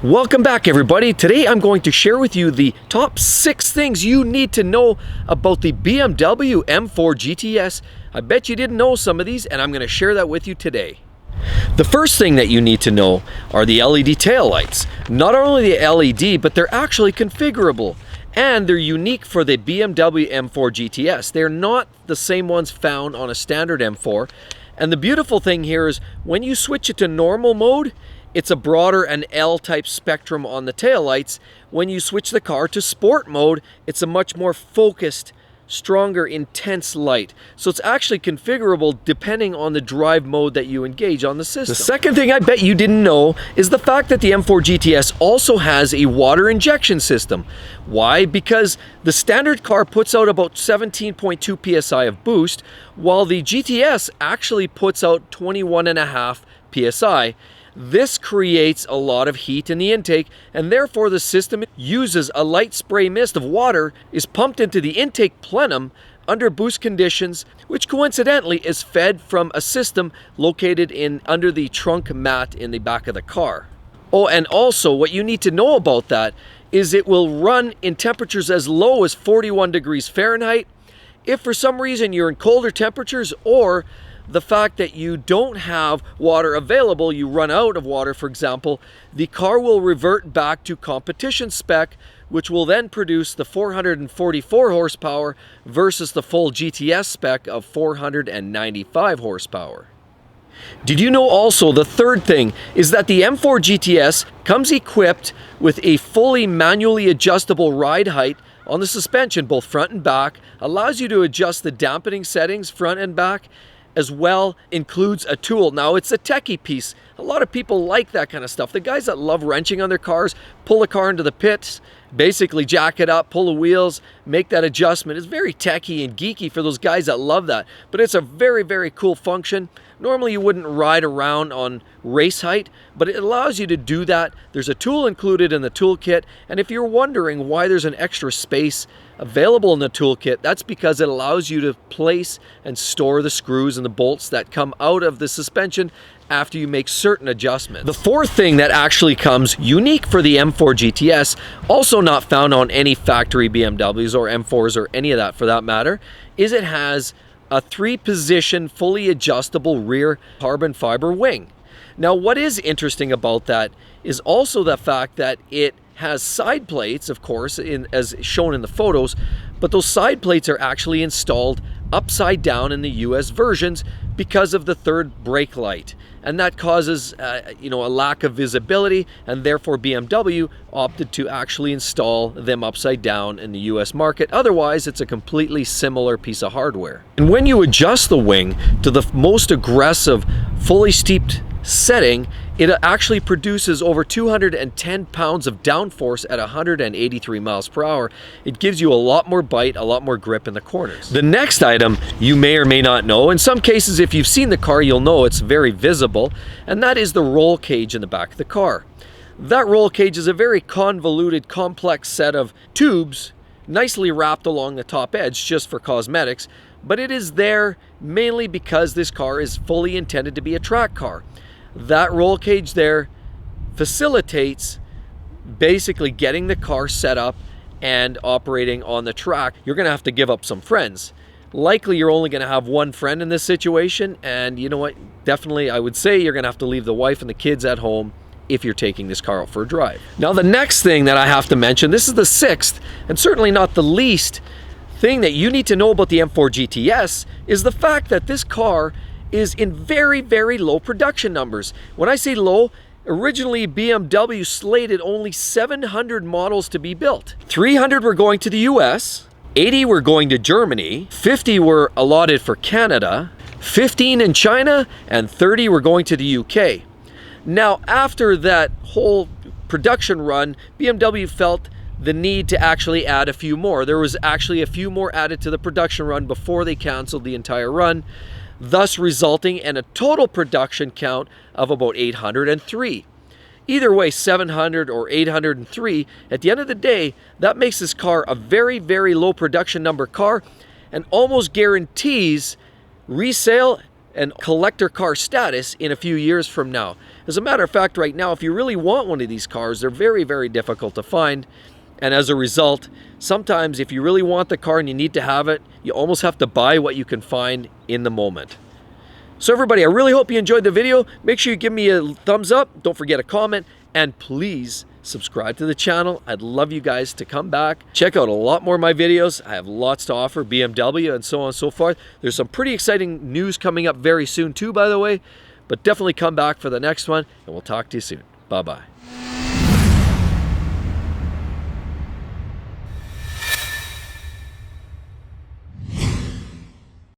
Welcome back, everybody. Today I'm going to share with you the top 6 things you need to know about the BMW M4 GTS. I bet you didn't know some of these, and I'm going to share that with you today. The first thing that you need to know are the LED taillights. Not only the LED, but they're actually configurable, and they're unique for the BMW M4 GTS. They're not the same ones found on a standard M4. And the beautiful thing here is when you switch it to normal mode, it's a broader and L-type spectrum on the taillights. When you switch the car to sport mode, it's a much more focused, stronger, intense light. So it's actually configurable depending on the drive mode that you engage on the system. The second thing I bet you didn't know is the fact that the M4 GTS also has a water injection system. Why? Because the standard car puts out about 17.2 psi of boost, while the GTS actually puts out 21.5 psi. This creates a lot of heat in the intake, and therefore the system uses a light spray mist of water is pumped into the intake plenum under boost conditions, which coincidentally is fed from a system located under the trunk mat in the back of the car. Oh, and also what you need to know about that is it will run in temperatures as low as 41 degrees Fahrenheit. If for some reason you're in colder temperatures, or the fact that you don't have water available, you run out of water, for example, the car will revert back to competition spec, which will then produce the 444 horsepower versus the full GTS spec of 495 horsepower. Did you know also the third thing is that the M4 GTS comes equipped with a fully manually adjustable ride height on the suspension, both front and back, allows you to adjust the dampening settings front and back, as well includes a tool. Now it's a techie piece. A lot of people like that kind of stuff. The guys that love wrenching on their cars, pull the car into the pits, basically jack it up, pull the wheels, make that adjustment. It's very techie and geeky for those guys that love that. But it's a very, very cool function. Normally you wouldn't ride around on race height, but it allows you to do that. There's a tool included in the toolkit, and if you're wondering why there's an extra space available in the toolkit, that's because it allows you to place and store the screws and the bolts that come out of the suspension after you make certain adjustments. The fourth thing that actually comes unique for the M4 GTS, also not found on any factory BMWs or M4s or any of that for that matter, is it has a 3-position fully adjustable rear carbon fiber wing. Now what is interesting about that is also the fact that it has side plates, of course, as shown in the photos, but those side plates are actually installed upside down in the US versions because of the third brake light, and that causes a lack of visibility, and therefore BMW opted to actually install them upside down in the US market. Otherwise it's a completely similar piece of hardware. And when you adjust the wing to the most aggressive fully steeped setting, it actually produces over 210 pounds of downforce at 183 miles per hour. It gives you a lot more bite, a lot more grip in the corners. The next item you may or may not know, in some cases if you've seen the car you'll know it's very visible, and that is the roll cage in the back of the car. That roll cage is a very convoluted, complex set of tubes nicely wrapped along the top edge just for cosmetics, but it is there mainly because this car is fully intended to be a track car. That roll cage there facilitates basically getting the car set up and operating on the track. You're going to have to give up some friends. Likely you're only going to have one friend in this situation, and you know what? Definitely I would say you're going to have to leave the wife and the kids at home if you're taking this car out for a drive. Now the next thing that I have to mention, this is the 6th and certainly not the least thing that you need to know about the M4 GTS, is the fact that this car is in very, very low production numbers. When I say low, originally BMW slated only 700 models to be built. 300 were going to the US, 80 were going to Germany, 50 were allotted for Canada, 15 in China, and 30 were going to the UK. Now after that whole production run, BMW felt the need to actually add a few more. There was actually a few more added to the production run before they canceled the entire run, thus resulting in a total production count of about 803. Either way, 700 or 803, at the end of the day, that makes this car a very, very low production number car and almost guarantees resale and collector car status in a few years from now. As a matter of fact, right now, if you really want one of these cars, they're very, very difficult to find. And as a result, sometimes if you really want the car and you need to have it, you almost have to buy what you can find in the moment. So everybody, I really hope you enjoyed the video. Make sure you give me a thumbs up. Don't forget a comment. And please subscribe to the channel. I'd love you guys to come back. Check out a lot more of my videos. I have lots to offer, BMW and so on and so forth. There's some pretty exciting news coming up very soon too, by the way. But definitely come back for the next one, and we'll talk to you soon. Bye-bye.